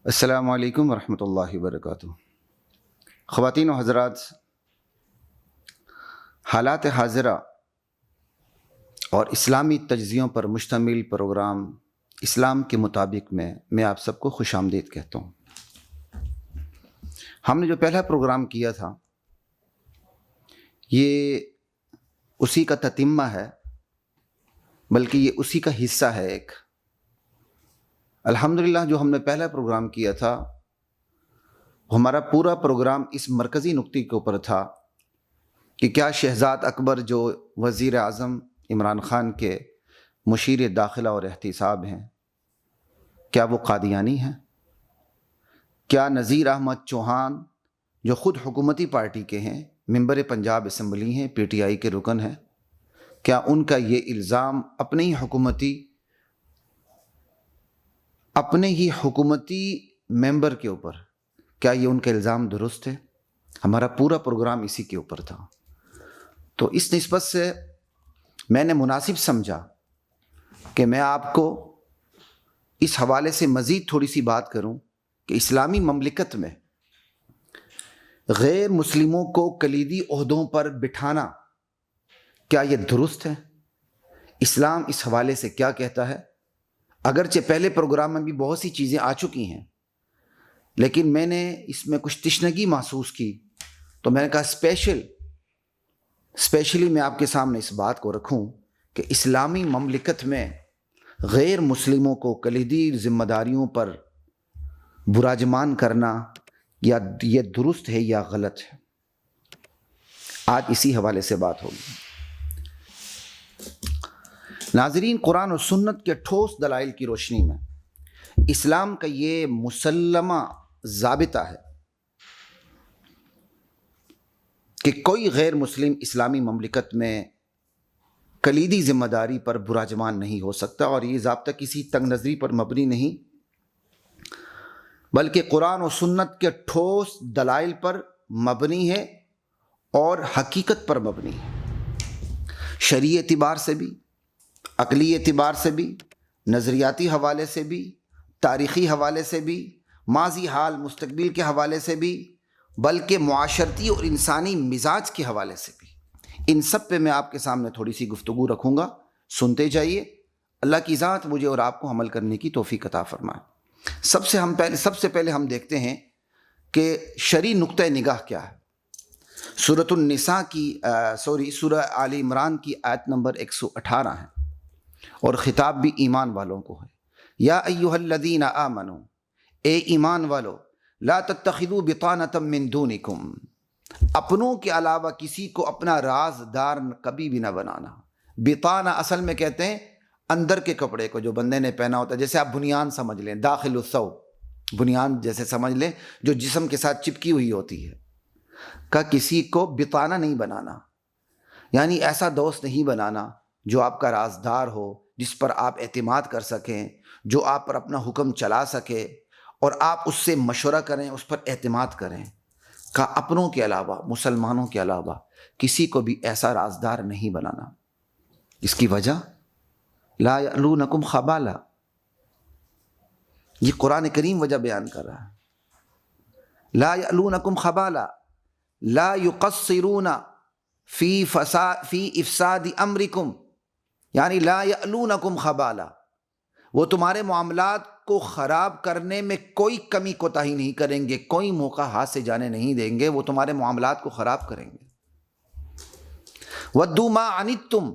السلام علیکم ورحمۃ اللہ وبرکاتہ۔ خواتین و حضرات، حالات حاضرہ اور اسلامی تجزیوں پر مشتمل پروگرام اسلام کے مطابق میں آپ سب کو خوش آمدید کہتا ہوں۔ ہم نے جو پہلا پروگرام کیا تھا یہ اسی کا تتمہ ہے، بلکہ یہ اسی کا حصہ ہے ایک۔ الحمدللہ جو ہم نے پہلا پروگرام کیا تھا ہمارا پورا پروگرام اس مرکزی نکتے کے اوپر تھا کہ کیا شہزاد اکبر جو وزیر اعظم عمران خان کے مشیر داخلہ اور احتساب ہیں، کیا وہ قادیانی ہیں؟ کیا نذیر احمد چوہان جو خود حکومتی پارٹی کے ہیں، ممبر پنجاب اسمبلی ہیں، پی ٹی آئی کے رکن ہیں، کیا ان کا یہ الزام اپنے ہی حکومتی ممبر کے اوپر، کیا یہ ان کا الزام درست ہے؟ ہمارا پورا پروگرام اسی کے اوپر تھا۔ تو اس نسبت سے میں نے مناسب سمجھا کہ میں آپ کو اس حوالے سے مزید تھوڑی سی بات کروں کہ اسلامی مملکت میں غیر مسلموں کو کلیدی عہدوں پر بٹھانا کیا یہ درست ہے؟ اسلام اس حوالے سے کیا کہتا ہے؟ اگرچہ پہلے پروگرام میں بھی بہت سی چیزیں آ چکی ہیں، لیکن میں نے اس میں کچھ تشنگی محسوس کی، تو میں نے کہا اسپیشلی میں آپ کے سامنے اس بات کو رکھوں کہ اسلامی مملکت میں غیر مسلموں کو کلیدی ذمہ داریوں پر براجمان کرنا یا یہ درست ہے یا غلط ہے۔ آج اسی حوالے سے بات ہوگی۔ ناظرین، قرآن و سنت کے ٹھوس دلائل کی روشنی میں اسلام کا یہ مسلمہ ضابطہ ہے کہ کوئی غیر مسلم اسلامی مملکت میں کلیدی ذمہ داری پر براجمان نہیں ہو سکتا، اور یہ ضابطہ کسی تنگ نظری پر مبنی نہیں بلکہ قرآن و سنت کے ٹھوس دلائل پر مبنی ہے اور حقیقت پر مبنی ہے۔ شرعی اعتبار سے بھی، عقلی اعتبار سے بھی، نظریاتی حوالے سے بھی، تاریخی حوالے سے بھی، ماضی حال مستقبل کے حوالے سے بھی، بلکہ معاشرتی اور انسانی مزاج کے حوالے سے بھی، ان سب پہ میں آپ کے سامنے تھوڑی سی گفتگو رکھوں گا۔ سنتے جائیے، اللہ کی ذات مجھے اور آپ کو عمل کرنے کی توفیق عطا فرمائے۔ سب سے پہلے ہم دیکھتے ہیں کہ شرعی نقطہ نگاہ کیا ہے۔ سورہ آل عمران کی آیت نمبر 118 ہے، اور خطاب بھی ایمان والوں کو ہے۔ یا ایھا الذین آمنوا، اے ایمان والو، لا تتخذوا بطانۃ من دونکم، اپنوں کے علاوہ کسی کو اپنا رازدار کبھی بھی نہ بنانا۔ بطانہ اصل میں کہتے ہیں اندر کے کپڑے کو جو بندے نے پہنا ہوتا ہے، جیسے آپ بنیان سمجھ لیں، داخل الثوب، بنیان جیسے سمجھ لیں جو جسم کے ساتھ چپکی ہوئی ہوتی ہے، کا کسی کو بطانہ نہیں بنانا، یعنی ایسا دوست نہیں بنانا جو آپ کا رازدار ہو، جس پر آپ اعتماد کر سکیں، جو آپ پر اپنا حکم چلا سکے اور آپ اس سے مشورہ کریں، اس پر اعتماد کریں۔ کا اپنوں کے علاوہ، مسلمانوں کے علاوہ کسی کو بھی ایسا رازدار نہیں بنانا۔ اس کی وجہ لا یعلونکم خبالا، یہ قرآن کریم وجہ بیان کر رہا ہے۔ لا یعلونکم خبالا، لا یقصرون فی افساد امرکم، یعنی لا یعلونکم خبالا، وہ تمہارے معاملات کو خراب کرنے میں کوئی کمی کوتاہی نہیں کریں گے، کوئی موقع ہاتھ سے جانے نہیں دیں گے، وہ تمہارے معاملات کو خراب کریں گے۔ وَدُّوا مَا عَنِتُّمْ،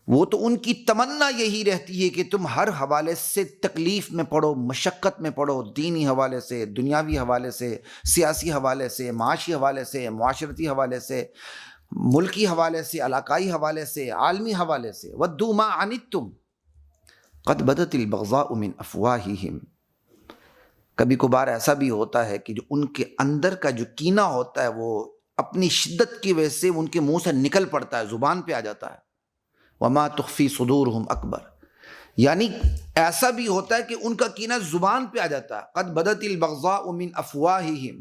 وہ تو ان کی تمنا یہی رہتی ہے کہ تم ہر حوالے سے تکلیف میں پڑو، مشقت میں پڑو، دینی حوالے سے، دنیاوی حوالے سے، سیاسی حوالے سے، معاشی حوالے سے، معاشرتی حوالے سے، ملکی حوالے سے، علاقائی حوالے سے، عالمی حوالے سے۔ وَدُّوا مَا عَنِتُّمْ قَدْ بَدَتِ الْبَغْضَاءُ مِنْ أَفْوَاهِهِمْ، کبھی کبھار ایسا بھی ہوتا ہے کہ جو ان کے اندر کا جو کینہ ہوتا ہے وہ اپنی شدت کی وجہ سے ان کے منہ سے نکل پڑتا ہے، زبان پہ آ جاتا ہے۔ وَمَا تُخْفِي صُدُورُهُمْ أَكْبَرُ، یعنی ایسا بھی ہوتا ہے کہ ان کا کینہ زبان پہ آ جاتا ہے۔ قَدْ بَدَتِ الْبَغْضَاءُ مِنْ أَفْوَاهِهِمْ،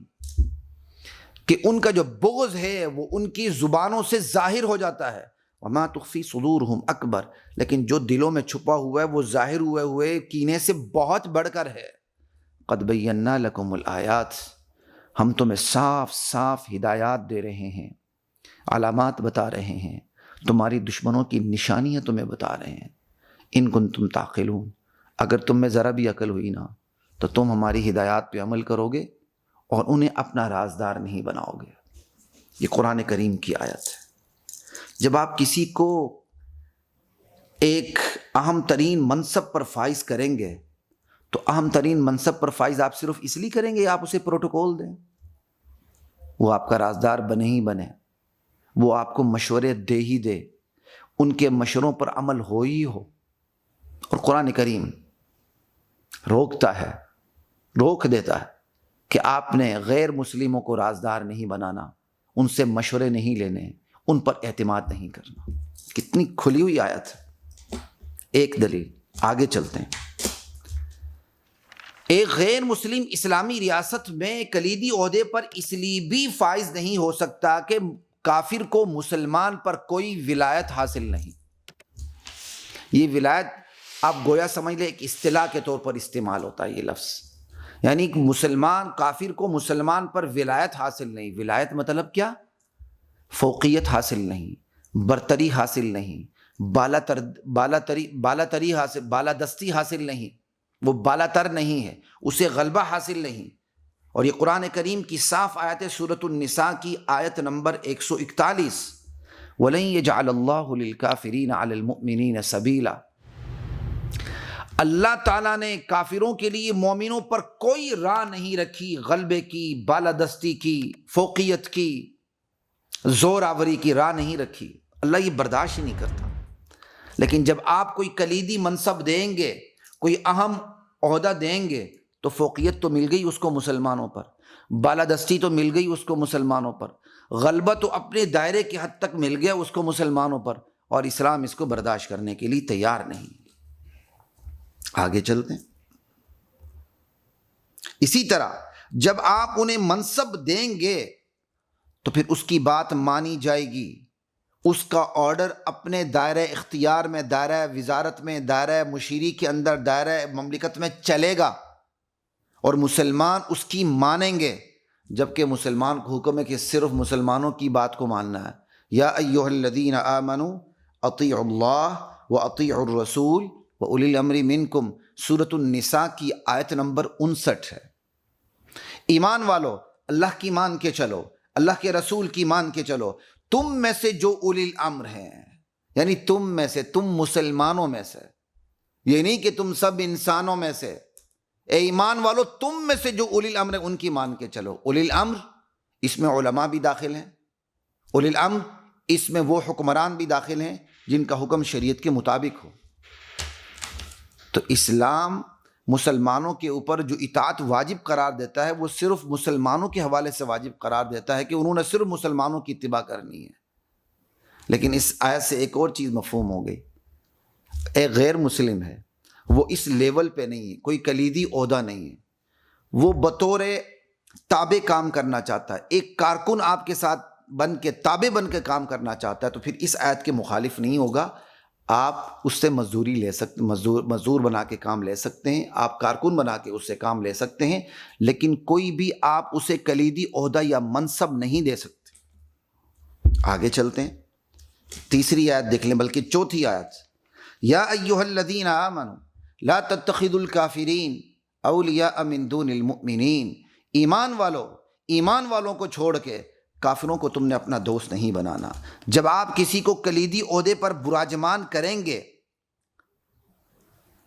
کہ ان کا جو بغض ہے وہ ان کی زبانوں سے ظاہر ہو جاتا ہے۔ وما تخفی صدورہم اکبر، لیکن جو دلوں میں چھپا ہوا ہے وہ ظاہر ہوئے کینے سے بہت بڑھ کر ہے۔ قد بینا لکم الآیات، ہم تمہیں صاف صاف ہدایات دے رہے ہیں، علامات بتا رہے ہیں، تمہاری دشمنوں کی نشانیاں تمہیں بتا رہے ہیں۔ ان کنتم تعقلون، اگر تم میں ذرا بھی عقل ہوئی نا تو تم ہماری ہدایات پہ عمل کرو گے اور انہیں اپنا رازدار نہیں بناؤ گے۔ یہ قرآن کریم کی آیت ہے۔ جب آپ کسی کو ایک اہم ترین منصب پر فائز کریں گے تو اہم ترین منصب پر فائز آپ صرف اس لیے کریں گے آپ اسے پروٹوکول دیں، وہ آپ کا رازدار بنے ہی بنے، وہ آپ کو مشورے دے ہی دے، ان کے مشوروں پر عمل ہو ہی ہو۔ اور قرآن کریم روکتا ہے، روک دیتا ہے کہ آپ نے غیر مسلموں کو رازدار نہیں بنانا، ان سے مشورے نہیں لینے، ان پر اعتماد نہیں کرنا۔ کتنی کھلی ہوئی آیت ہے۔ ایک دلیل، آگے چلتے ہیں۔ ایک غیر مسلم اسلامی ریاست میں کلیدی عہدے پر اس لیے بھی فائز نہیں ہو سکتا کہ کافر کو مسلمان پر کوئی ولایت حاصل نہیں۔ یہ ولایت آپ گویا سمجھ لیں ایک اصطلاح کے طور پر استعمال ہوتا ہے یہ لفظ، یعنی کہ مسلمان کافر کو مسلمان پر ولایت حاصل نہیں۔ ولایت مطلب کیا؟ فوقیت حاصل نہیں، برتری حاصل نہیں، بالاتری حاصل، بالادستی حاصل نہیں، وہ بالاتر نہیں ہے، اسے غلبہ حاصل نہیں۔ اور یہ قرآن کریم کی صاف آیت ہے، سورۃ النساء کی آیت نمبر 141، وَلَن يَجْعَلَ اللَّهُ لِلْكَافِرِينَ عَلَى الْمُؤْمِنِينَ سَبِيلًا۔ اللہ تعالیٰ نے کافروں کے لیے مومنوں پر کوئی راہ نہیں رکھی، غلبے کی، بالادستی کی، فوقیت کی، زور آوری کی راہ نہیں رکھی۔ اللہ یہ برداشت ہی نہیں کرتا۔ لیکن جب آپ کوئی کلیدی منصب دیں گے، کوئی اہم عہدہ دیں گے، تو فوقیت تو مل گئی اس کو مسلمانوں پر، بالادستی تو مل گئی اس کو مسلمانوں پر، غلبہ تو اپنے دائرے کے حد تک مل گیا اس کو مسلمانوں پر، اور اسلام اس کو برداشت کرنے کے لیے تیار نہیں۔ آگے چلتے ہیں۔ اسی طرح جب آپ انہیں منصب دیں گے تو پھر اس کی بات مانی جائے گی، اس کا آرڈر اپنے دائرہ اختیار میں، دائرہ وزارت میں، دائرہ مشیری کے اندر، دائرہ مملکت میں چلے گا، اور مسلمان اس کی مانیں گے۔ جبکہ مسلمان کو حکم ہے کہ صرف مسلمانوں کی بات کو ماننا ہے۔ یا ایھا الذین آمنوا اطیعوا اللہ واطیعوا الرسول واولی الامر منکم، سورۃ النساء کی آیت نمبر 59 ہے۔ ایمان والو، اللہ کی مان کے چلو، اللہ کے رسول کی مان کے چلو، تم میں سے جو اولی الامر ہیں، یعنی تم میں سے، تم مسلمانوں میں سے، یہ نہیں کہ تم سب انسانوں میں سے، اے ایمان والو تم میں سے جو اولی الامر ہیں ان کی مان کے چلو۔ اولی الامر اس میں علماء بھی داخل ہیں، اولی الامر اس میں وہ حکمران بھی داخل ہیں جن کا حکم شریعت کے مطابق ہو۔ تو اسلام مسلمانوں کے اوپر جو اطاعت واجب قرار دیتا ہے وہ صرف مسلمانوں کے حوالے سے واجب قرار دیتا ہے کہ انہوں نے صرف مسلمانوں کی اتباع کرنی ہے۔ لیکن اس آیت سے ایک اور چیز مفہوم ہو گئی، ایک غیر مسلم ہے، وہ اس لیول پہ نہیں ہے، کوئی کلیدی عہدہ نہیں ہے، وہ بطور تابع کام کرنا چاہتا ہے، ایک کارکن آپ کے ساتھ بن کے، تابع بن کے کام کرنا چاہتا ہے، تو پھر اس آیت کے مخالف نہیں ہوگا۔ آپ اس سے مزدوری لے سکتے، مزدور بنا کے کام لے سکتے ہیں، آپ کارکن بنا کے اس سے کام لے سکتے ہیں، لیکن کوئی بھی آپ اسے کلیدی عہدہ یا منصب نہیں دے سکتے۔ آگے چلتے ہیں، تیسری آیت دیکھ لیں، بلکہ چوتھی آیت، یا ایھا الذین آمنوا لا تتخذوا الکافرین اولیاء من دون المؤمنین، ایمان والوں کو چھوڑ کے کافروں کو تم نے اپنا دوست نہیں بنانا۔ جب آپ کسی کو کلیدی عہدے پر براجمان کریں گے،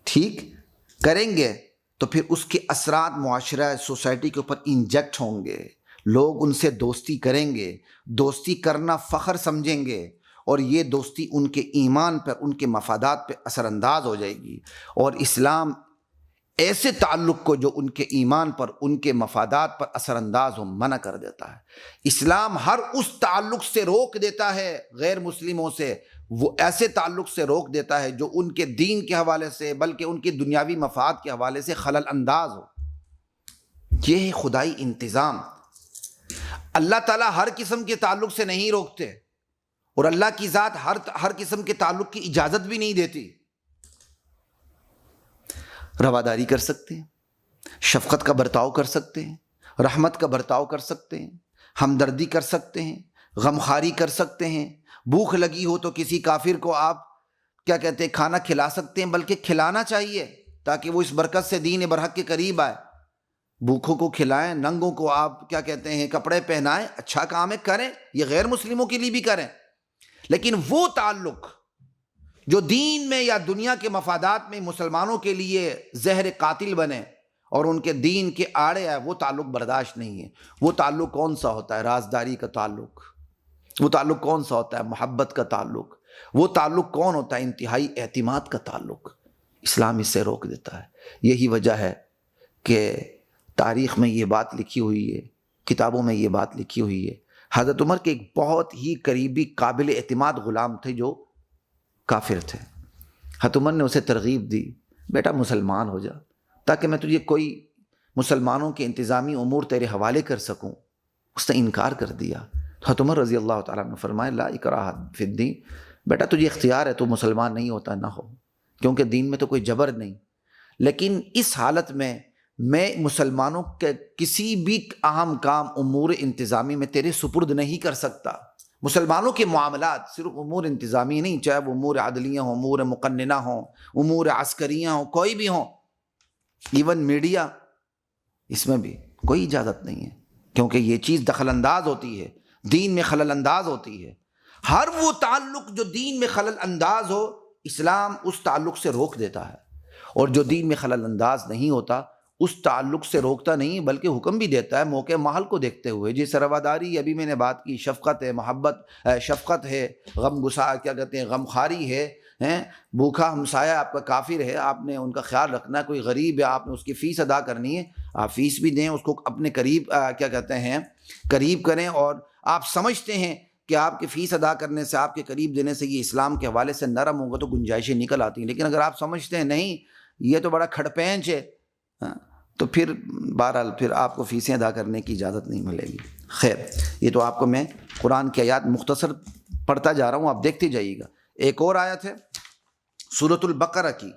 ٹھیک کریں گے، تو پھر اس کے اثرات معاشرہ، سوسائٹی کے اوپر انجیکٹ ہوں گے، لوگ ان سے دوستی کریں گے، دوستی کرنا فخر سمجھیں گے، اور یہ دوستی ان کے ایمان پر، ان کے مفادات پہ اثر انداز ہو جائے گی۔ اور اسلام ایسے تعلق کو جو ان کے ایمان پر، ان کے مفادات پر اثر انداز ہو، منع کر دیتا ہے۔ اسلام ہر اس تعلق سے روک دیتا ہے غیر مسلموں سے، وہ ایسے تعلق سے روک دیتا ہے جو ان کے دین کے حوالے سے بلکہ ان کے دنیاوی مفاد کے حوالے سے خلل انداز ہو۔ یہ ہے خدائی انتظام۔ اللہ تعالیٰ ہر قسم کے تعلق سے نہیں روکتے، اور اللہ کی ذات ہر قسم کے تعلق کی اجازت بھی نہیں دیتی۔ رواداری کر سکتے ہیں، شفقت کا برتاؤ کر سکتے ہیں، رحمت کا برتاؤ کر سکتے ہیں، ہمدردی کر سکتے ہیں، غمخواری کر سکتے ہیں، بھوک لگی ہو تو کسی کافر کو آپ کیا کہتے ہیں کھانا کھلا سکتے ہیں، بلکہ کھلانا چاہیے تاکہ وہ اس برکت سے دین برحق کے قریب آئے۔ بھوکھوں کو کھلائیں، ننگوں کو آپ کیا کہتے ہیں کپڑے پہنائیں، اچھا کام ہے کریں، یہ غیر مسلموں کے لیے بھی کریں، لیکن وہ تعلق جو دین میں یا دنیا کے مفادات میں مسلمانوں کے لیے زہر قاتل بنے اور ان کے دین کے آڑے آئے، وہ تعلق برداشت نہیں ہے۔ وہ تعلق کون سا ہوتا ہے؟ رازداری کا تعلق۔ وہ تعلق کون سا ہوتا ہے؟ محبت کا تعلق۔ وہ تعلق کون ہوتا ہے؟ انتہائی اعتماد کا تعلق۔ اسلام اس سے روک دیتا ہے۔ یہی وجہ ہے کہ تاریخ میں یہ بات لکھی ہوئی ہے، کتابوں میں یہ بات لکھی ہوئی ہے۔ حضرت عمر کے ایک بہت ہی قریبی قابل اعتماد غلام تھے جو کافر تھے۔ حضرت عمر نے اسے ترغیب دی، بیٹا مسلمان ہو جا تاکہ میں تجھے کوئی مسلمانوں کے انتظامی امور تیرے حوالے کر سکوں۔ اس نے انکار کر دیا۔ حضرت عمر رضی اللہ تعالیٰ عنہ فرمائے لا اکراہ فی الدین، بیٹا تجھے اختیار ہے، تو مسلمان نہیں ہوتا نہ ہو، کیونکہ دین میں تو کوئی جبر نہیں، لیکن اس حالت میں مسلمانوں کے کسی بھی اہم کام امور انتظامی میں تیرے سپرد نہیں کر سکتا۔ مسلمانوں کے معاملات صرف امور انتظامی نہیں، چاہے وہ امور عدلیہ ہوں، امور مقننہ ہوں، امور عسکریہ ہوں، کوئی بھی ہوں، ایون میڈیا، اس میں بھی کوئی اجازت نہیں ہے، کیونکہ یہ چیز دخل انداز ہوتی ہے، دین میں خلل انداز ہوتی ہے۔ ہر وہ تعلق جو دین میں خلل انداز ہو، اسلام اس تعلق سے روک دیتا ہے، اور جو دین میں خلل انداز نہیں ہوتا اس تعلق سے روکتا نہیں بلکہ حکم بھی دیتا ہے موقع محل کو دیکھتے ہوئے۔ جیسے رواداری، ابھی میں نے بات کی، شفقت ہے، محبت شفقت ہے، غم گسار کیا کہتے ہیں غمخواری ہے، بھوکھا ہمسایہ آپ کا کافر ہے، آپ نے ان کا خیال رکھنا ہے، کوئی غریب ہے آپ نے اس کی فیس ادا کرنی ہے، آپ فیس بھی دیں، اس کو اپنے قریب کیا کہتے ہیں قریب کریں، اور آپ سمجھتے ہیں کہ آپ کی فیس ادا کرنے سے، آپ کے قریب دینے سے یہ اسلام کے حوالے سے نرم ہوگا تو گنجائشیں نکل آتی ہیں، لیکن اگر آپ سمجھتے ہیں نہیں یہ تو بڑا کھڑپینچ ہے، تو پھر بہرحال پھر آپ کو فیسیں ادا کرنے کی اجازت نہیں ملے گی۔ خیر، یہ تو آپ کو میں قرآن کی آیات مختصر پڑھتا جا رہا ہوں، آپ دیکھتے جائیے گا۔ ایک اور آیت ہے سورۃ البقرہ کی،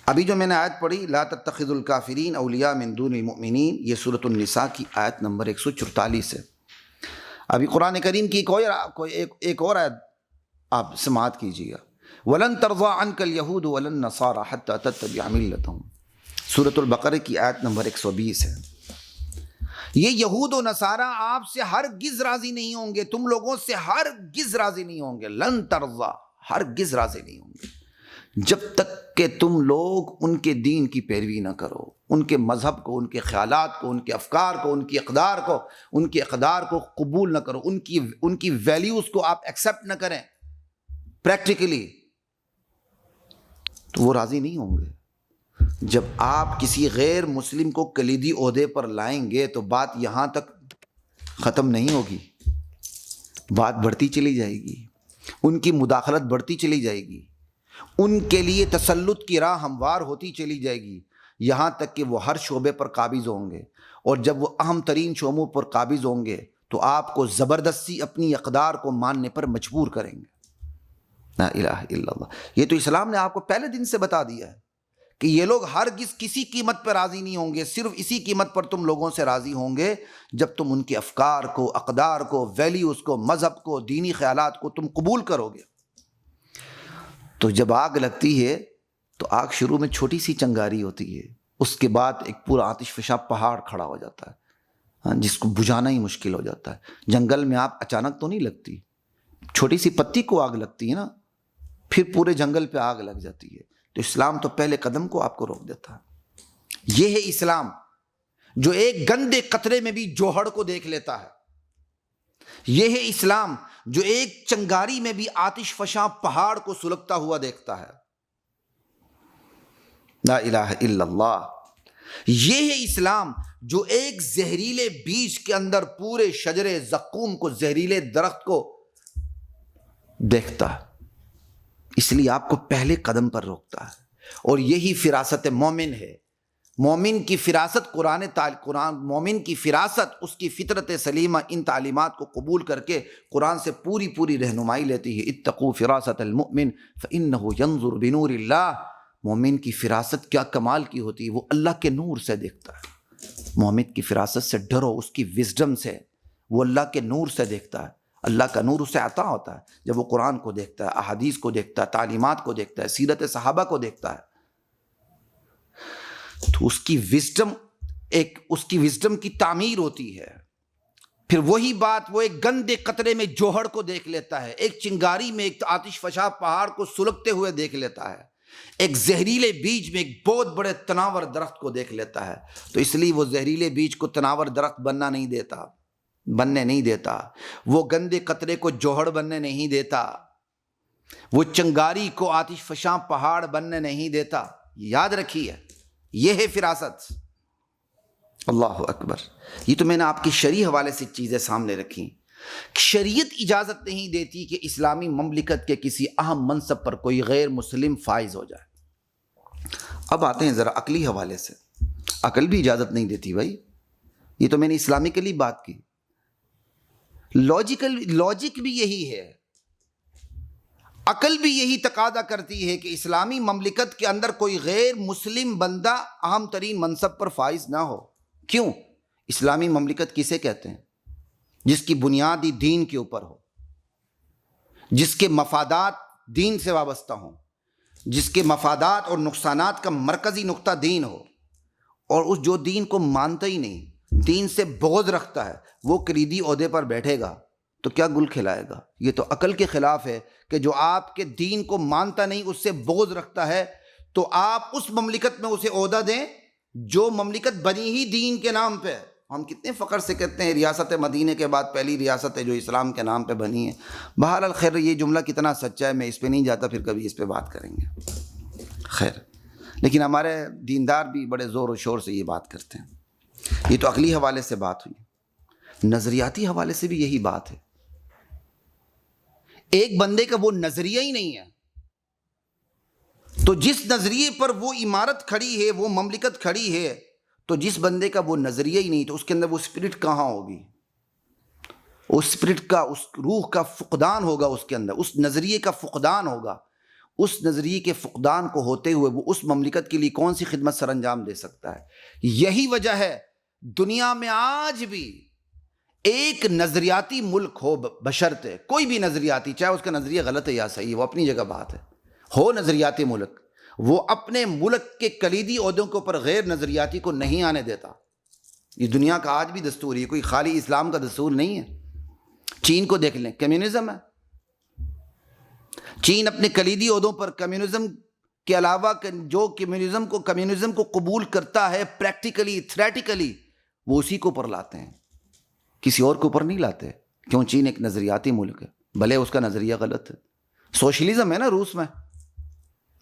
ابھی جو میں نے آیت پڑھی لا تتخذوا الکافرین اولیاء من دون المؤمنین، یہ سورۃ النساء کی آیت نمبر 144 ہے۔ ابھی قرآن کریم کی ایک اور آیت آپ سماعت کیجیے گا، وَلَن تَرْضَىٰ عَنْكَ الْيَهُودُ وَلَا النَّصَارَىٰ حَتَّىٰ تَتَّبِعَ مِلَّتَهُمْ، سورۃ البقرہ کی آیت نمبر 120 ہے۔ یہ یہود و نصارہ آپ سے ہرگز راضی نہیں ہوں گے، تم لوگوں سے ہرگز راضی نہیں ہوں گے، لن ترضا، ہرگز راضی نہیں ہوں گے، جب تک کہ تم لوگ ان کے دین کی پیروی نہ کرو، ان کے مذہب کو، ان کے خیالات کو، ان کے افکار کو، ان کے اقدار کو قبول نہ کرو، ان کی ویلیوز کو آپ ایکسیپٹ نہ کریں پریکٹیکلی، تو وہ راضی نہیں ہوں گے۔ جب آپ کسی غیر مسلم کو کلیدی عہدے پر لائیں گے تو بات یہاں تک ختم نہیں ہوگی، بات بڑھتی چلی جائے گی، ان کی مداخلت بڑھتی چلی جائے گی، ان کے لیے تسلط کی راہ ہموار ہوتی چلی جائے گی، یہاں تک کہ وہ ہر شعبے پر قابض ہوں گے، اور جب وہ اہم ترین شعبوں پر قابض ہوں گے تو آپ کو زبردستی اپنی اقدار کو ماننے پر مجبور کریں گے۔ لا الہ الا اللہ، یہ تو اسلام نے آپ کو پہلے دن سے بتا دیا ہے کہ یہ لوگ ہرگز کسی قیمت پر راضی نہیں ہوں گے، صرف اسی قیمت پر تم لوگوں سے راضی ہوں گے جب تم ان کے افکار کو، اقدار کو، ویلیوز کو، مذہب کو، دینی خیالات کو تم قبول کرو گے۔ تو جب آگ لگتی ہے تو آگ شروع میں چھوٹی سی چنگاری ہوتی ہے، اس کے بعد ایک پورا آتش فشاں پہاڑ کھڑا ہو جاتا ہے، جس کو بجھانا ہی مشکل ہو جاتا ہے۔ جنگل میں آپ اچانک تو نہیں لگتی، چھوٹی سی پتی کو آگ لگتی ہے نا، پھر پورے جنگل پہ آگ لگ جاتی ہے۔ تو اسلام تو پہلے قدم کو آپ کو روک دیتا ہے۔ یہ ہے اسلام جو ایک گندے قطرے میں بھی جوہر کو دیکھ لیتا ہے، یہ ہے اسلام جو ایک چنگاری میں بھی آتش فشاں پہاڑ کو سلگتا ہوا دیکھتا ہے۔ لا الہ الا اللہ، یہ ہے اسلام جو ایک زہریلے بیج کے اندر پورے شجر زقوم کو، زہریلے درخت کو دیکھتا ہے، اس لیے آپ کو پہلے قدم پر روکتا ہے، اور یہی فراست مومن ہے۔ مومن کی فراست قرآن مومن کی فراست، اس کی فطرت سلیمہ ان تعلیمات کو قبول کر کے قرآن سے پوری رہنمائی لیتی ہے۔ اتقوا فراست المؤمن فإنه ينظر بنور اللہ۔ مومن کی فراست کیا کمال کی ہوتی ہے، وہ اللہ کے نور سے دیکھتا ہے۔ مومن کی فراست سے ڈرو، اس کی وزڈم سے، وہ اللہ کے نور سے دیکھتا ہے۔ اللہ کا نور اسے عطا ہوتا ہے جب وہ قرآن کو دیکھتا ہے، احادیث کو دیکھتا ہے، تعلیمات کو دیکھتا ہے، سیرت صحابہ کو دیکھتا ہے، تو اس کی وزڈم کی تعمیر ہوتی ہے۔ پھر وہی بات وہ ایک گندے قطرے میں جوہر کو دیکھ لیتا ہے، ایک چنگاری میں ایک آتش فشاں پہاڑ کو سلگتے ہوئے دیکھ لیتا ہے، ایک زہریلے بیج میں ایک بہت بڑے تناور درخت کو دیکھ لیتا ہے۔ تو اس لیے وہ زہریلے بیج کو تناور درخت بننے نہیں دیتا، وہ گندے قطرے کو جوہر بننے نہیں دیتا، وہ چنگاری کو آتش فشاں پہاڑ بننے نہیں دیتا۔ یاد رکھیے، یہ ہے فراست۔ اللہ اکبر۔ یہ تو میں نے آپ کی شرعی حوالے سے چیزیں سامنے رکھی۔ شریعت اجازت نہیں دیتی کہ اسلامی مملکت کے کسی اہم منصب پر کوئی غیر مسلم فائز ہو جائے۔ اب آتے ہیں ذرا عقلی حوالے سے۔ عقل بھی اجازت نہیں دیتی بھائی، یہ تو میں نے اسلامکلی بات کی۔ لاجک بھی یہی ہے، عقل بھی یہی تقاضا کرتی ہے کہ اسلامی مملکت کے اندر کوئی غیر مسلم بندہ اہم ترین منصب پر فائز نہ ہو۔ کیوں؟ اسلامی مملکت کسے کہتے ہیں؟ جس کی بنیادی دین کے اوپر ہو، جس کے مفادات دین سے وابستہ ہوں، جس کے مفادات اور نقصانات کا مرکزی نقطہ دین ہو، اور اس جو دین کو مانتا ہی نہیں، دین سے بغض رکھتا ہے، وہ کلیدی عہدے پر بیٹھے گا تو کیا گل کھلائے گا؟ یہ تو عقل کے خلاف ہے کہ جو آپ کے دین کو مانتا نہیں، اس سے بغض رکھتا ہے، تو آپ اس مملکت میں اسے عہدہ دیں جو مملکت بنی ہی دین کے نام پہ۔ ہم کتنے فخر سے کہتے ہیں ریاست مدینہ کے بعد پہلی ریاست ہے جو اسلام کے نام پہ بنی ہے۔ بہرحال خیر، یہ جملہ کتنا سچا ہے میں اس پہ نہیں جاتا، پھر کبھی اس پہ بات کریں گے۔ خیر، لیکن ہمارے دیندار بھی بڑے زور و شور سے یہ بات کرتے ہیں۔ یہ تو عقلی حوالے سے بات ہوئی، نظریاتی حوالے سے بھی یہی بات ہے۔ ایک بندے کا وہ نظریہ ہی نہیں ہے، تو جس نظریے پر وہ عمارت کھڑی ہے، وہ مملکت کھڑی ہے، تو جس بندے کا وہ نظریہ ہی نہیں، تو اس کے اندر وہ اسپرٹ کہاں ہوگی؟ اس اسپرٹ کا، اس روح کا فقدان ہوگا، اس کے اندر اس نظریے کا فقدان ہوگا۔ اس نظریے کے فقدان کو ہوتے ہوئے وہ اس مملکت کے لیے کون سی خدمت سر انجام دے سکتا ہے؟ یہی وجہ ہے دنیا میں آج بھی ایک نظریاتی ملک ہو، بشرطے کوئی بھی نظریاتی، چاہے اس کا نظریہ غلط ہے یا صحیح ہے، وہ اپنی جگہ بات ہے، ہو نظریاتی ملک، وہ اپنے ملک کے کلیدی عہدوں کے اوپر غیر نظریاتی کو نہیں آنے دیتا۔ یہ دنیا کا آج بھی دستور ہے، کوئی خالی اسلام کا دستور نہیں ہے۔ چین کو دیکھ لیں، کمیونزم ہے۔ چین اپنے کلیدی عہدوں پر کمیونزم کے علاوہ جو کمیونزم کو قبول کرتا ہے پریکٹیکلی، تھیوریٹیکلی، وہ اسی کو اوپر لاتے ہیں، کسی اور کے اوپر نہیں لاتے۔ کیوں؟ چین ایک نظریاتی ملک ہے، بھلے اس کا نظریہ غلط ہے۔ سوشلزم ہے نا روس میں،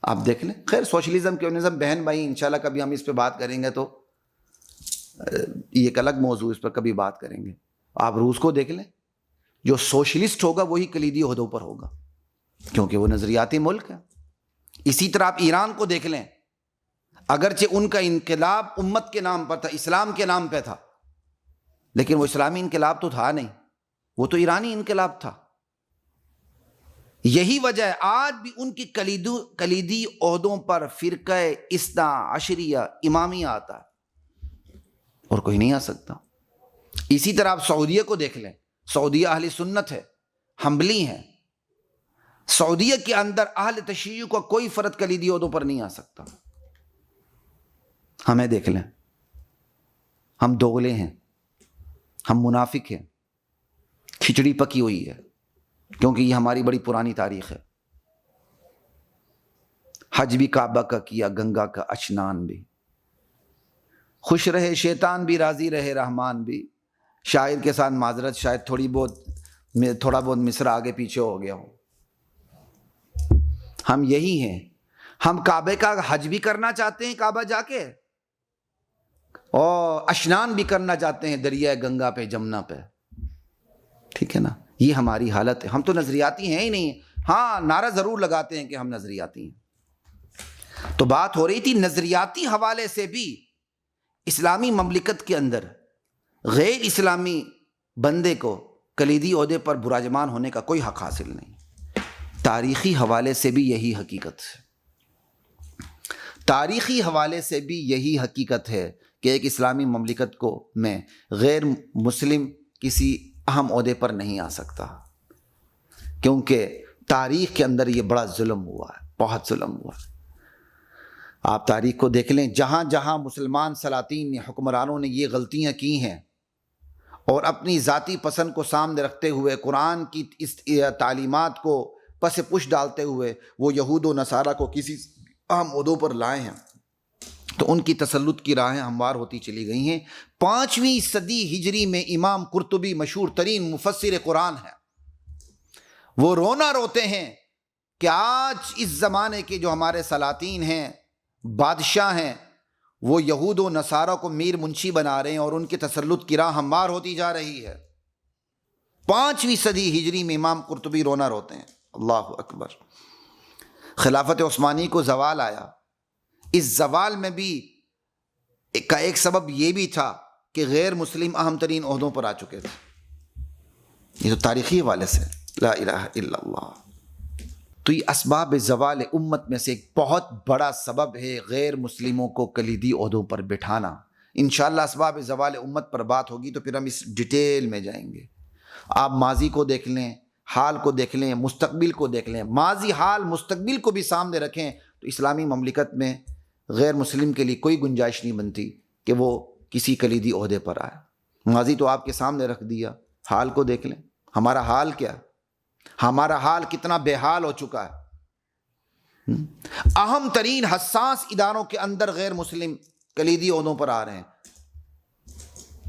آپ دیکھ لیں۔ خیر، سوشلزم کمیونزم بہن بھائی، انشاءاللہ کبھی ہم اس پہ بات کریں گے، تو یہ ایک الگ موضوع، اس پر کبھی بات کریں گے۔ آپ روس کو دیکھ لیں، جو سوشلسٹ ہوگا وہی کلیدی عہدوں پر ہوگا، کیونکہ وہ نظریاتی ملک ہے۔ اسی طرح آپ ایران کو دیکھ لیں، اگرچہ ان کا انقلاب امت کے نام پر تھا، اسلام کے نام پہ تھا، لیکن وہ اسلامی انقلاب تو تھا نہیں، وہ تو ایرانی انقلاب تھا۔ یہی وجہ ہے آج بھی ان کی کلیدی عہدوں پر فرقہ اثنا عشریہ امامیہ آتا ہے، اور کوئی نہیں آ سکتا۔ اسی طرح آپ سعودیہ کو دیکھ لیں، سعودیہ اہل سنت ہے، حنبلی ہیں۔ سعودیہ کے اندر اہل تشیع کا کوئی فرد کلیدی عہدوں پر نہیں آ سکتا۔ ہمیں دیکھ لیں، ہم دوغلے ہیں، ہم منافق ہیں، کھچڑی پکی ہوئی ہے، کیونکہ یہ ہماری بڑی پرانی تاریخ ہے۔ حج بھی کعبہ کا کیا، گنگا کا اشنان بھی، خوش رہے شیطان بھی، راضی رہے رحمان بھی۔ شاعر کے ساتھ معذرت، شاید تھوڑا بہت مصرع آگے پیچھے ہو گیا ہو۔ ہم یہی ہیں، ہم کعبے کا حج بھی کرنا چاہتے ہیں کعبہ جا کے، اور اشنان بھی کرنا چاہتے ہیں دریائے گنگا پہ، جمنا پہ۔ ٹھیک ہے نا، یہ ہماری حالت ہے۔ ہم تو نظریاتی ہیں ہی نہیں، ہاں نعرہ ضرور لگاتے ہیں کہ ہم نظریاتی ہیں۔ تو بات ہو رہی تھی نظریاتی حوالے سے بھی اسلامی مملکت کے اندر غیر اسلامی بندے کو کلیدی عہدے پر براجمان ہونے کا کوئی حق حاصل نہیں۔ تاریخی حوالے سے بھی یہی حقیقت ہے، تاریخی حوالے سے بھی یہی حقیقت ہے کہ ایک اسلامی مملکت کو میں غیر مسلم کسی اہم عہدے پر نہیں آ سکتا، کیونکہ تاریخ کے اندر یہ بڑا ظلم ہوا ہے، بہت ظلم ہوا ہے۔ آپ تاریخ کو دیکھ لیں، جہاں جہاں مسلمان سلاطین نے، حکمرانوں نے یہ غلطیاں کی ہیں اور اپنی ذاتی پسند کو سامنے رکھتے ہوئے قرآن کی اس تعلیمات کو پس پش ڈالتے ہوئے وہ یہود و نصارہ کو کسی اہم عہدوں پر لائے ہیں، تو ان کی تسلط کی راہیں ہموار ہوتی چلی گئی ہیں۔ 5ویں صدی ہجری میں امام قرطبی مشہور ترین مفسر قرآن ہے، وہ رونا روتے ہیں کہ آج اس زمانے کے جو ہمارے سلاطین ہیں، بادشاہ ہیں، وہ یہود و نصارہ کو میر منشی بنا رہے ہیں اور ان کے تسلط کی راہ ہموار ہوتی جا رہی ہے۔ 5ویں صدی ہجری میں امام قرطبی رونا روتے ہیں۔ اللہ اکبر۔ خلافت عثمانی کو زوال آیا، اس زوال میں بھی کا ایک سبب یہ بھی تھا کہ غیر مسلم اہم ترین عہدوں پر آ چکے تھے۔ یہ تو تاریخی حوالے سے، لا الہ الا اللہ۔ تو یہ اسباب زوال امت میں سے ایک بہت بڑا سبب ہے غیر مسلموں کو کلیدی عہدوں پر بٹھانا۔ انشاءاللہ اسباب زوال امت پر بات ہوگی تو پھر ہم اس ڈیٹیل میں جائیں گے۔ آپ ماضی کو دیکھ لیں، حال کو دیکھ لیں، مستقبل کو دیکھ لیں، ماضی حال مستقبل کو بھی سامنے رکھیں تو اسلامی مملکت میں غیر مسلم کے لیے کوئی گنجائش نہیں بنتی کہ وہ کسی کلیدی عہدے پر آئے۔ ماضی تو آپ کے سامنے رکھ دیا، حال کو دیکھ لیں، ہمارا حال کیا، ہمارا حال کتنا بے حال ہو چکا ہے۔ اہم ترین حساس اداروں کے اندر غیر مسلم کلیدی عہدوں پر آ رہے ہیں۔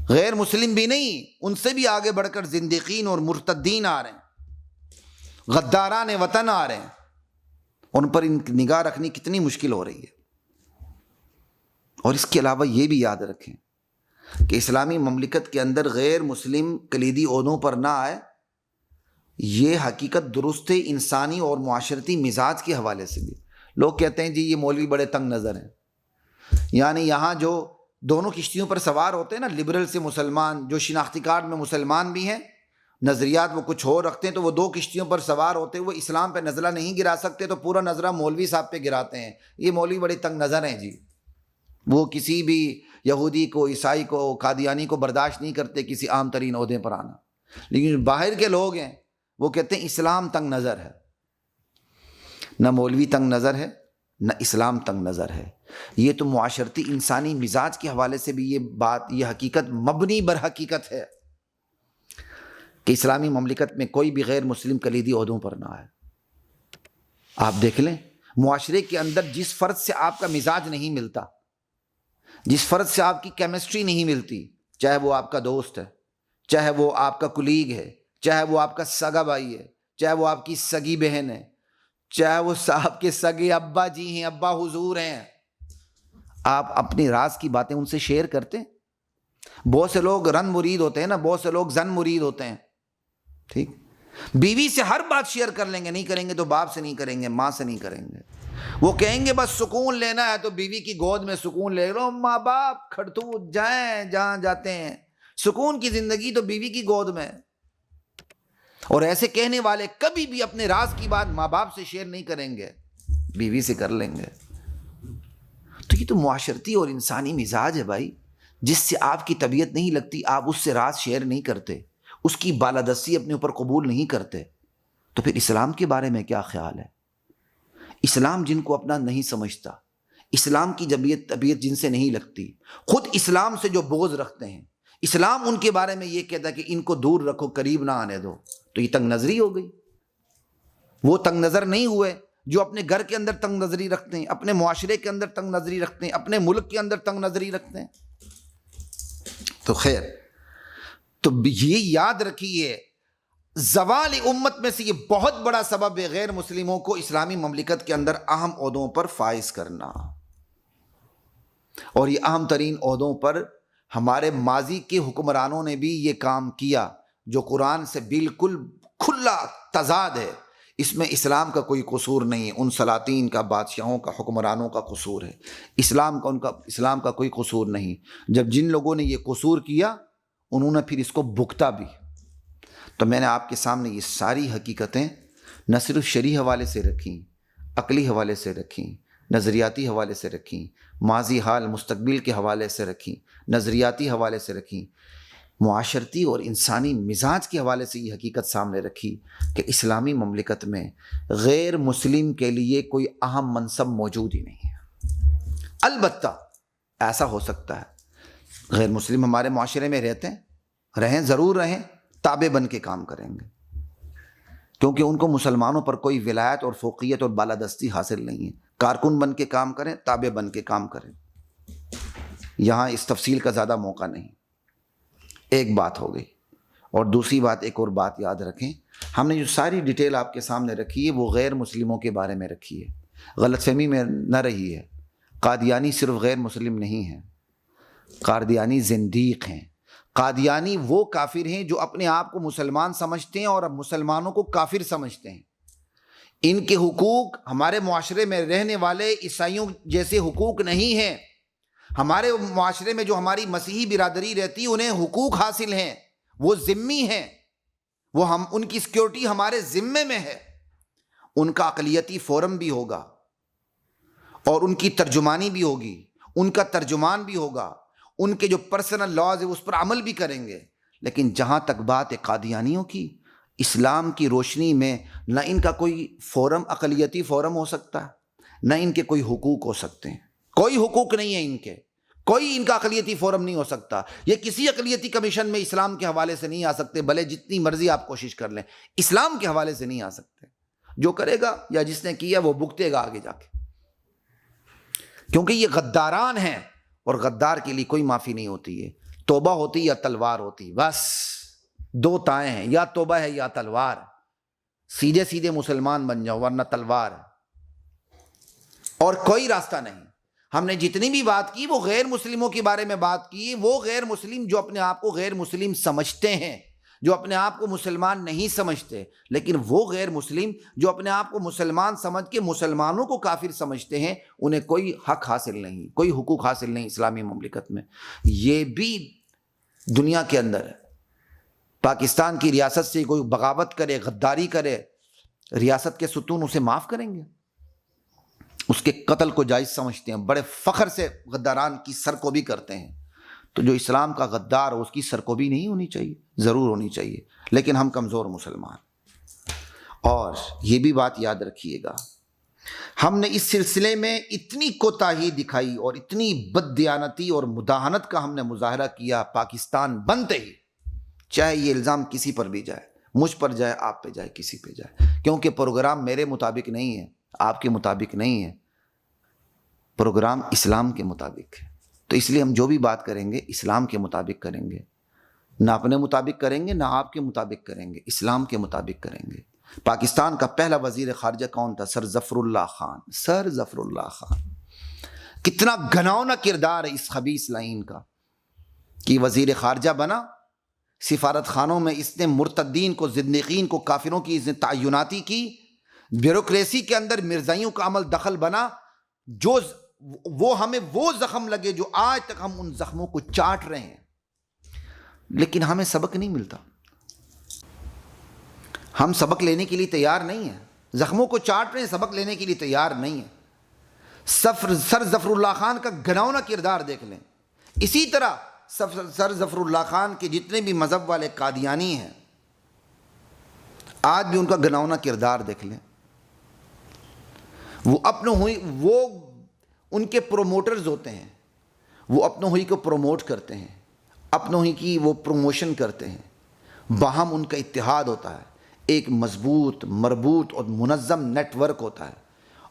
غیر مسلم بھی نہیں، ان سے بھی آگے بڑھ کر زندیقین اور مرتدین آ رہے ہیں، غداران وطن آ رہے ہیں، ان پر نگاہ رکھنی کتنی مشکل ہو رہی ہے۔ اور اس کے علاوہ یہ بھی یاد رکھیں کہ اسلامی مملکت کے اندر غیر مسلم کلیدی عہدوں پر نہ آئے، یہ حقیقت درست ہے انسانی اور معاشرتی مزاج کے حوالے سے بھی۔ لوگ کہتے ہیں جی یہ مولوی بڑے تنگ نظر ہیں، یعنی یہاں جو دونوں کشتیوں پر سوار ہوتے ہیں نا، لبرل سے مسلمان، جو شناختی کارڈ میں مسلمان بھی ہیں، نظریات وہ کچھ اور رکھتے ہیں، تو وہ دو کشتیوں پر سوار ہوتے ہوئے اسلام پہ نزلہ نہیں گرا سکتے تو پورا نظرہ مولوی صاحب پہ گراتے ہیں۔ یہ مولوی بڑے تنگ نظر ہیں جی، وہ کسی بھی یہودی کو، عیسائی کو، قادیانی کو برداشت نہیں کرتے کسی عام ترین عہدے پر آنا۔ لیکن باہر کے لوگ ہیں وہ کہتے ہیں اسلام تنگ نظر ہے۔ نہ مولوی تنگ نظر ہے، نہ اسلام تنگ نظر ہے۔ یہ تو معاشرتی انسانی مزاج کے حوالے سے بھی یہ بات، یہ حقیقت مبنی بر حقیقت ہے کہ اسلامی مملکت میں کوئی بھی غیر مسلم کلیدی عہدوں پر نہ آئے۔ آپ دیکھ لیں معاشرے کے اندر جس فرد سے آپ کا مزاج نہیں ملتا، جس فرد سے آپ کی کیمسٹری نہیں ملتی، چاہے وہ آپ کا دوست ہے، چاہے وہ آپ کا کلیگ ہے، چاہے وہ آپ کا سگا بھائی ہے، چاہے وہ آپ کی سگی بہن ہے، چاہے وہ صاحب کے سگے ابا جی ہیں، ابا حضور ہیں، آپ اپنی راز کی باتیں ان سے شیئر کرتے ہیں۔ بہت سے لوگ رن مرید ہوتے ہیں نا، بہت سے لوگ زن مرید ہوتے ہیں، ٹھیک، بیوی سے ہر بات شیئر کر لیں گے، نہیں کریں گے تو باپ سے نہیں کریں گے، ماں سے نہیں کریں گے۔ وہ کہیں گے بس سکون لینا ہے تو بیوی کی گود میں سکون لے لو، ماں باپ کھڑتوت جائیں جہاں جاتے ہیں، سکون کی زندگی تو بیوی کی گود میں۔ اور ایسے کہنے والے کبھی بھی اپنے راز کی بات ماں باپ سے شیئر نہیں کریں گے، بیوی سے کر لیں گے۔ تو یہ تو معاشرتی اور انسانی مزاج ہے بھائی، جس سے آپ کی طبیعت نہیں لگتی آپ اس سے راز شیئر نہیں کرتے، اس کی بالادستی اپنے اوپر قبول نہیں کرتے، تو پھر اسلام کے بارے میں کیا خیال ہے؟ اسلام جن کو اپنا نہیں سمجھتا، اسلام کی طبیعت جن سے نہیں لگتی، خود اسلام سے جو بغض رکھتے ہیں، اسلام ان کے بارے میں یہ کہتا ہے کہ ان کو دور رکھو، قریب نہ آنے دو، تو یہ تنگ نظری ہو گئی۔ وہ تنگ نظر نہیں ہوئے جو اپنے گھر کے اندر تنگ نظری رکھتے ہیں، اپنے معاشرے کے اندر تنگ نظری رکھتے ہیں، اپنے ملک کے اندر تنگ نظری رکھتے ہیں۔ تو خیر، تو یہ یاد رکھیے زوال امت میں سے یہ بہت بڑا سبب ہے غیر مسلموں کو اسلامی مملکت کے اندر اہم عہدوں پر فائز کرنا۔ اور یہ اہم ترین عہدوں پر ہمارے ماضی کے حکمرانوں نے بھی یہ کام کیا جو قرآن سے بالکل کھلا تضاد ہے۔ اس میں اسلام کا کوئی قصور نہیں ہے، ان سلاطین کا، بادشاہوں کا، حکمرانوں کا قصور ہے، اسلام کا کوئی قصور نہیں۔ جب جن لوگوں نے یہ قصور کیا انہوں نے پھر اس کو بھگتا بھی۔ تو میں نے آپ کے سامنے یہ ساری حقیقتیں نہ صرف شرعی حوالے سے رکھیں، عقلی حوالے سے رکھیں، نظریاتی حوالے سے رکھیں، ماضی حال مستقبل کے حوالے سے رکھیں، نظریاتی حوالے سے رکھیں، معاشرتی اور انسانی مزاج کے حوالے سے یہ حقیقت سامنے رکھی کہ اسلامی مملکت میں غیر مسلم کے لیے کوئی اہم منصب موجود ہی نہیں ہے۔ البتہ ایسا ہو سکتا ہے غیر مسلم ہمارے معاشرے میں رہیں، ضرور رہیں، تابع بن کے کام کریں گے، کیونکہ ان کو مسلمانوں پر کوئی ولایت اور فوقیت اور بالادستی حاصل نہیں ہے۔ کارکن بن کے کام کریں، تابع بن کے کام کریں، یہاں اس تفصیل کا زیادہ موقع نہیں۔ ایک بات ہو گئی، اور دوسری بات، ایک اور بات یاد رکھیں، ہم نے جو ساری ڈیٹیل آپ کے سامنے رکھی ہے وہ غیر مسلموں کے بارے میں رکھی ہے، غلط فہمی میں نہ رہی ہے۔ قادیانی صرف غیر مسلم نہیں ہیں، قادیانی زندیق ہیں۔ قادیانی وہ کافر ہیں جو اپنے آپ کو مسلمان سمجھتے ہیں اور مسلمانوں کو کافر سمجھتے ہیں۔ ان کے حقوق ہمارے معاشرے میں رہنے والے عیسائیوں جیسے حقوق نہیں ہیں۔ ہمارے معاشرے میں جو ہماری مسیحی برادری رہتی ہے انہیں حقوق حاصل ہیں، وہ ذمی ہیں، ان کی سیکیورٹی ہمارے ذمے میں ہے۔ ان کا اقلیتی فورم بھی ہوگا اور ان کی ترجمانی بھی ہوگی، ان کا ترجمان بھی ہوگا، ان کے جو پرسنل لاز ہے اس پر عمل بھی کریں گے۔ لیکن جہاں تک بات ہے قادیانیوں کی، اسلام کی روشنی میں نہ ان کا کوئی فورم، اقلیتی فورم ہو سکتا، نہ ان کے کوئی حقوق ہو سکتے ہیں۔ کوئی حقوق نہیں ہے ان کے، کوئی ان کا اقلیتی فورم نہیں ہو سکتا۔ یہ کسی اقلیتی کمیشن میں اسلام کے حوالے سے نہیں آ سکتے، بھلے جتنی مرضی آپ کوشش کر لیں، اسلام کے حوالے سے نہیں آ سکتے۔ جو کرے گا یا جس نے کیا وہ بھگتے گا آگے جا کے، کیونکہ یہ غداران ہیں، اور غدار کے لیے کوئی معافی نہیں ہوتی ہے۔ توبہ ہوتی یا تلوار ہوتی، بس دو تائیں ہیں، یا توبہ ہے یا تلوار۔ سیدھے سیدھے مسلمان بن جاؤ ورنہ تلوار، اور کوئی راستہ نہیں۔ ہم نے جتنی بھی بات کی وہ غیر مسلموں کے بارے میں بات کی، وہ غیر مسلم جو اپنے آپ کو غیر مسلم سمجھتے ہیں، جو اپنے آپ کو مسلمان نہیں سمجھتے، لیکن وہ غیر مسلم جو اپنے آپ کو مسلمان سمجھ کے مسلمانوں کو کافر سمجھتے ہیں، انہیں کوئی حق حاصل نہیں، کوئی حقوق حاصل نہیں اسلامی مملکت میں۔ یہ بھی دنیا کے اندر ہے۔ پاکستان کی ریاست سے کوئی بغاوت کرے، غداری کرے، ریاست کے ستون اسے معاف کریں گے؟ اس کے قتل کو جائز سمجھتے ہیں، بڑے فخر سے غداران کی سرکوبی کرتے ہیں۔ تو جو اسلام کا غدار ہو اس کی سرکوبی نہیں ہونی چاہیے، ضرور ہونی چاہیے، لیکن ہم کمزور مسلمان۔ اور یہ بھی بات یاد رکھیے گا، ہم نے اس سلسلے میں اتنی کوتاہی دکھائی اور اتنی بددیانتی اور مداہنت کا ہم نے مظاہرہ کیا پاکستان بنتے ہی، چاہے یہ الزام کسی پر بھی جائے، مجھ پر جائے، آپ پہ جائے، کسی پہ جائے، کیونکہ پروگرام میرے مطابق نہیں ہے، آپ کے مطابق نہیں ہے، پروگرام اسلام کے مطابق ہے۔ تو اس لیے ہم جو بھی بات کریں گے اسلام کے مطابق کریں گے، نہ اپنے مطابق کریں گے، نہ آپ کے مطابق کریں گے، اسلام کے مطابق کریں گے۔ پاکستان کا پہلا وزیر خارجہ کون تھا؟ سر ظفر اللہ خان۔ سر ظفر اللہ خان، کتنا گھناؤنا کردار ہے اس خبیث لعین کا کہ وزیر خارجہ بنا، سفارت خانوں میں اس نے مرتدین کو، زندیقین کو، کافروں کی اس نے تعیناتی کی، بیوروکریسی کے اندر مرزائیوں کا عمل دخل بنا، جو وہ ہمیں وہ زخم لگے جو آج تک ہم ان زخموں کو چاٹ رہے ہیں، لیکن ہمیں سبق نہیں ملتا، ہم سبق لینے کے لیے تیار نہیں ہیں، زخموں کو چاٹ رہے ہیں، سبق لینے کے لیے تیار نہیں ہیں۔ سر ظفر اللہ خان کا گھناؤنا کردار دیکھ لیں۔ اسی طرح سر ظفر اللہ خان کے جتنے بھی مذہب والے قادیانی ہیں، آج بھی ان کا گھناؤنا کردار دیکھ لیں۔ وہ اپنوں ہوئی، وہ ان کے پروموٹرز ہوتے ہیں، وہ اپنوں ہوئی کو پروموٹ کرتے ہیں، اپنوں ہی کی وہ پروموشن کرتے ہیں، باہم ان کا اتحاد ہوتا ہے، ایک مضبوط، مربوط اور منظم نیٹ ورک ہوتا ہے،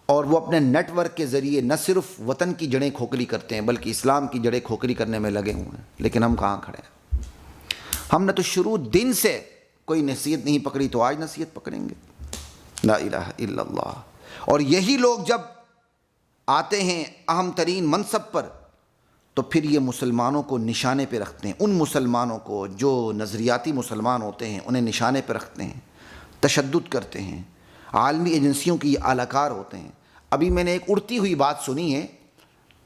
اور وہ اپنے نیٹ ورک کے ذریعے نہ صرف وطن کی جڑیں کھوکھلی کرتے ہیں بلکہ اسلام کی جڑیں کھوکھلی کرنے میں لگے ہوئے ہیں۔ لیکن ہم کہاں کھڑے ہیں؟ ہم نے تو شروع دن سے کوئی نصیحت نہیں پکڑی، تو آج نصیحت پکڑیں گے؟ لا الہ الا اللہ۔ اور یہی لوگ جب آتے ہیں اہم ترین منصب پر تو پھر یہ مسلمانوں کو نشانے پہ رکھتے ہیں، ان مسلمانوں کو جو نظریاتی مسلمان ہوتے ہیں انہیں نشانے پہ رکھتے ہیں، تشدد کرتے ہیں، عالمی ایجنسیوں کی یہ اعلی کار ہوتے ہیں۔ ابھی میں نے ایک اڑتی ہوئی بات سنی ہے،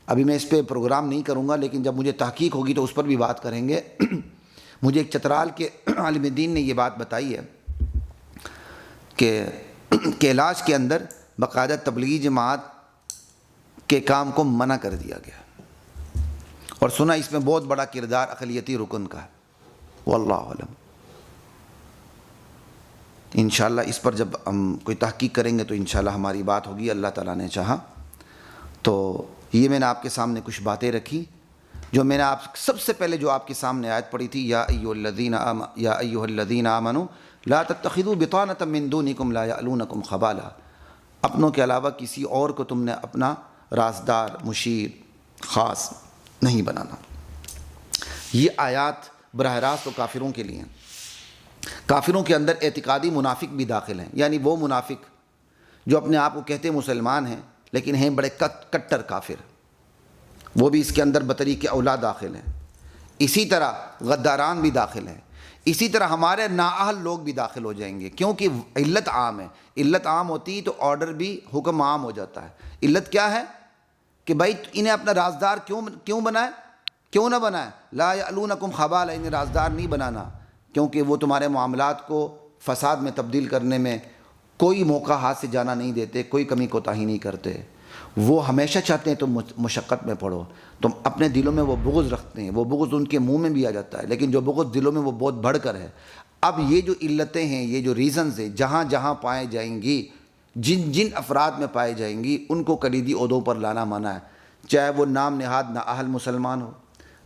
ابھی میں اس پہ پروگرام نہیں کروں گا، لیکن جب مجھے تحقیق ہوگی تو اس پر بھی بات کریں گے۔ مجھے ایک چترال کے عالم دین نے یہ بات بتائی ہے کہ کیلاش کے اندر باقاعدہ تبلیغی جماعت کے کام کو منع کر دیا گیا، اور سنا اس میں بہت بڑا کردار اقلیتی رکن کا ہے، واللہ اعلم۔ انشاءاللہ اس پر جب ہم کوئی تحقیق کریں گے تو انشاءاللہ ہماری بات ہوگی، اللہ تعالیٰ نے چاہا تو۔ یہ میں نے آپ کے سامنے کچھ باتیں رکھی، جو میں نے سب سے پہلے جو آپ کے سامنے آیت پڑھی تھی، یا ایھا الذین آمنوا لا تتخذوا بطانۃ من دونکم لا یألونکم خبالا، اپنوں کے علاوہ کسی اور کو تم نے اپنا رازدار، مشیر، خاص نہیں بنانا۔ یہ آیات براہ راست تو کافروں کے لیے ہیں۔ کافروں کے اندر اعتقادی منافق بھی داخل ہیں، یعنی وہ منافق جو اپنے آپ کو کہتے مسلمان ہیں لیکن ہیں بڑے کٹر کافر، وہ بھی اس کے اندر بطریق اولا داخل ہیں۔ اسی طرح غداران بھی داخل ہیں، اسی طرح ہمارے نااہل لوگ بھی داخل ہو جائیں گے، کیونکہ علت عام ہے۔ علت عام ہوتی تو آرڈر بھی، حکم عام ہو جاتا ہے۔ علت کیا ہے کہ بھائی انہیں اپنا رازدار کیوں بنائے، کیوں نہ بنائے؟ لا یألونکم خبالا، انہیں رازدار نہیں بنانا، کیونکہ وہ تمہارے معاملات کو فساد میں تبدیل کرنے میں کوئی موقع ہاتھ سے جانا نہیں دیتے، کوئی کمی کوتاہی نہیں کرتے۔ وہ ہمیشہ چاہتے ہیں تم مشقت میں پڑو، تم اپنے دلوں میں وہ بغض رکھتے ہیں، وہ بغض ان کے منہ میں بھی آ جاتا ہے، لیکن جو بغض دلوں میں وہ بہت بڑھ کر ہے۔ اب یہ جو علتیں ہیں، یہ جو ریزنز ہیں، جہاں جہاں پائے جائیں گی، جن افراد میں پائے جائیں گی، ان کو کلیدی عہدوں پر لانا منع ہے، چاہے وہ نام نہاد نااہل مسلمان ہو،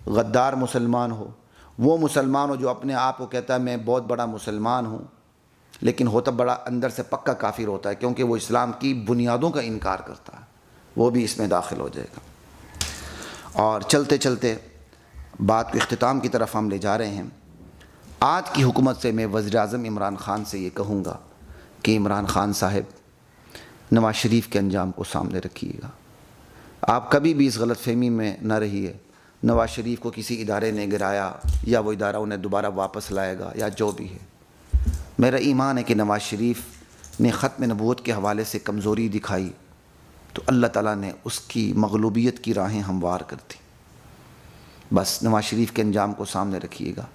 غدار مسلمان ہو، وہ مسلمان ہو جو اپنے آپ کو کہتا ہے میں بہت بڑا مسلمان ہوں، لیکن ہوتا بڑا اندر سے پکا کافر ہوتا ہے، کیونکہ وہ اسلام کی بنیادوں کا انکار کرتا ہے، وہ بھی اس میں داخل ہو جائے گا۔ اور چلتے چلتے بات کو اختتام کی طرف ہم لے جا رہے ہیں۔ آج کی حکومت سے میں وزیر اعظم عمران خان سے یہ کہوں گا کہ عمران خان صاحب، نواز شریف کے انجام کو سامنے رکھیے گا۔ آپ کبھی بھی اس غلط فہمی میں نہ رہیے نواز شریف کو کسی ادارے نے گرایا یا وہ ادارہ انہیں دوبارہ واپس لائے گا یا جو بھی ہے۔ میرا ایمان ہے کہ نواز شریف نے ختم نبوت کے حوالے سے کمزوری دکھائی تو اللہ تعالیٰ نے اس کی مغلوبیت کی راہیں ہموار کر دی۔ بس نواز شریف کے انجام کو سامنے رکھیے گا۔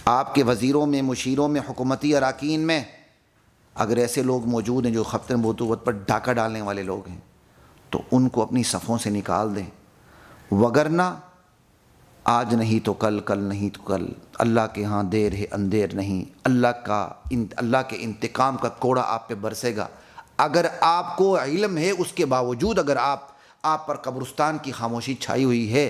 آپ کے وزیروں میں، مشیروں میں، حکومتی اراکین میں اگر ایسے لوگ موجود ہیں جو ختم نبوت پر ڈاکہ ڈالنے والے لوگ ہیں تو ان کو اپنی صفوں سے نکال دیں، وگرنہ آج نہیں تو کل، کل نہیں تو کل، اللہ کے ہاں دیر ہے اندیر نہیں، اللہ کے انتقام کا کوڑا آپ پہ برسے گا۔ اگر آپ کو علم ہے اس کے باوجود اگر آپ پر قبرستان کی خاموشی چھائی ہوئی ہے،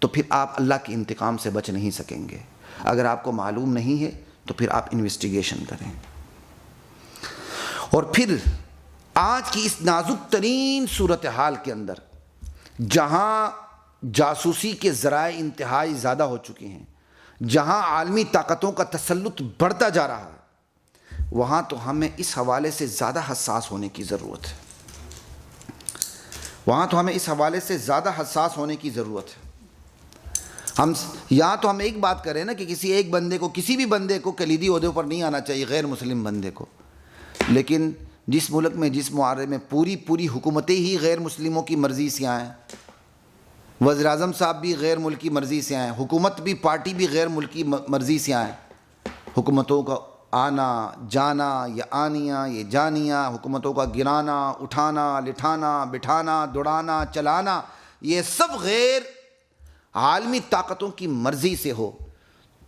تو پھر آپ اللہ کے انتقام سے بچ نہیں سکیں گے۔ اگر آپ کو معلوم نہیں ہے تو پھر آپ انویسٹیگیشن کریں۔ اور پھر آج کی اس نازک ترین صورتحال کے اندر، جہاں جاسوسی کے ذرائع انتہائی زیادہ ہو چکے ہیں، جہاں عالمی طاقتوں کا تسلط بڑھتا جا رہا ہے، وہاں تو ہمیں اس حوالے سے زیادہ حساس ہونے کی ضرورت ہے۔ تو ہم ایک بات کریں نا کہ کسی بھی بندے کو کلیدی عہدے پر نہیں آنا چاہیے، غیر مسلم بندے کو، لیکن جس ملک میں، جس معاشرے میں پوری حکومتیں ہی غیر مسلموں کی مرضی سے آئیں، وزیر اعظم صاحب بھی غیر ملکی مرضی سے آئیں، حکومت بھی، پارٹی بھی غیر ملکی مرضی سے آئیں، حکومتوں کا آنا جانا، یہ آنیاں یہ جانیاں، حکومتوں کا گرانا، اٹھانا، لٹھانا، بٹھانا، دوڑانا، چلانا، یہ سب غیر عالمی طاقتوں کی مرضی سے ہو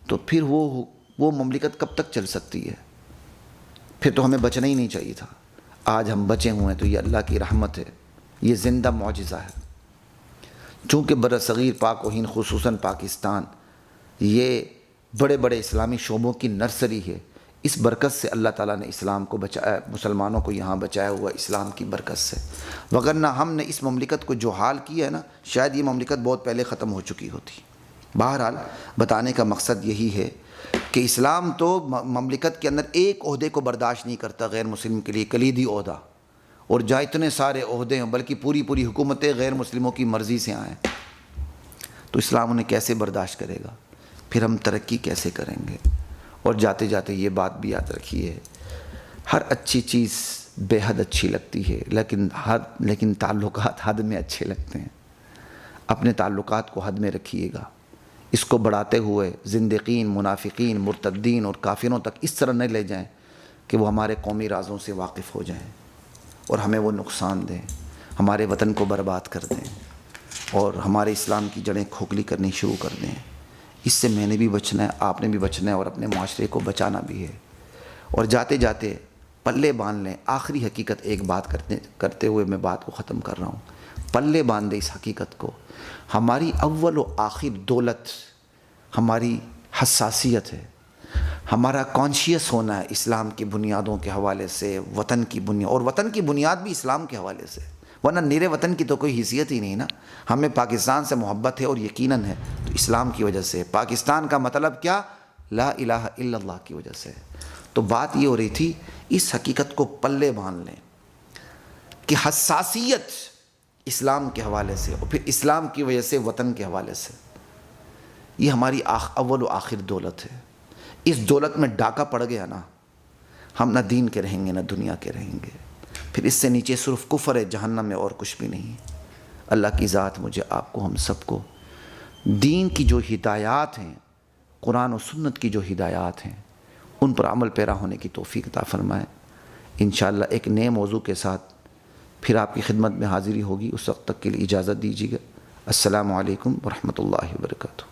تو پھر وہ مملکت کب تک چل سکتی ہے؟ پھر تو ہمیں بچنا ہی نہیں چاہیے تھا۔ آج ہم بچے ہوئے ہیں تو یہ اللہ کی رحمت ہے، یہ زندہ معجزہ ہے۔ چونکہ برصغیر پاک و ہند، خصوصاً پاکستان، یہ بڑے بڑے اسلامی شعبوں کی نرسری ہے، اس برکت سے اللہ تعالیٰ نے اسلام کو بچایا، مسلمانوں کو یہاں بچایا ہوا اسلام کی برکت سے، وگرنہ ہم نے اس مملکت کو جو حال کیا ہے نا، شاید یہ مملکت بہت پہلے ختم ہو چکی ہوتی۔ بہرحال بتانے کا مقصد یہی ہے کہ اسلام تو مملکت کے اندر ایک عہدے کو برداشت نہیں کرتا غیر مسلم کے لیے، کلیدی عہدہ، اور جہاں اتنے سارے عہدے ہیں بلکہ پوری حکومتیں غیر مسلموں کی مرضی سے آئیں تو اسلام انہیں کیسے برداشت کرے گا؟ پھر ہم ترقی کیسے کریں گے؟ اور جاتے جاتے یہ بات بھی یاد رکھیے، ہر اچھی چیز بے حد اچھی لگتی ہے، لیکن تعلقات حد میں اچھے لگتے ہیں۔ اپنے تعلقات کو حد میں رکھیے گا، اس کو بڑھاتے ہوئے زندقین، منافقین، مرتدین اور کافروں تک اس طرح نہ لے جائیں کہ وہ ہمارے قومی رازوں سے واقف ہو جائیں اور ہمیں وہ نقصان دیں، ہمارے وطن کو برباد کر دیں اور ہمارے اسلام کی جڑیں کھوکھلی کرنی شروع کر دیں۔ اس سے میں نے بھی بچنا ہے، آپ نے بھی بچنا ہے اور اپنے معاشرے کو بچانا بھی ہے۔ اور جاتے جاتے پلے باندھ لیں۔ آخری حقیقت ایک بات کرتے ہوئے میں بات کو ختم کر رہا ہوں۔ پلے باندھ دیں اس حقیقت کو، ہماری اول و آخر دولت ہماری حساسیت ہے، ہمارا کانشیس ہونا ہے اسلام کی بنیادوں کے حوالے سے، وطن کی بنیاد، اور وطن کی بنیاد بھی اسلام کے حوالے سے، ورنہ نیرے وطن کی تو کوئی حیثیت ہی نہیں نا۔ ہمیں پاکستان سے محبت ہے اور یقیناً ہے تو اسلام کی وجہ سے۔ پاکستان کا مطلب کیا؟ لا الہ الا اللہ کی وجہ سے۔ تو بات یہ ہو رہی تھی، اس حقیقت کو پلے باندھ لیں کہ حساسیت اسلام کے حوالے سے اور پھر اسلام کی وجہ سے وطن کے حوالے سے، یہ ہماری اول و آخر دولت ہے۔ اس دولت میں ڈاکہ پڑ گیا نا، ہم نہ دین کے رہیں گے نہ دنیا کے رہیں گے، پھر اس سے نیچے صرف کفر ہے، جہنم میں اور کچھ بھی نہیں۔ اللہ کی ذات مجھے، آپ کو، ہم سب کو دین کی جو ہدایات ہیں، قرآن و سنت کی جو ہدایات ہیں، ان پر عمل پیرا ہونے کی توفیق عطا فرمائے۔ انشاءاللہ ایک نئے موضوع کے ساتھ پھر آپ کی خدمت میں حاضری ہوگی، اس وقت تک کے لیے اجازت دیجیے گا۔ السلام علیکم ورحمۃ اللہ وبرکاتہ۔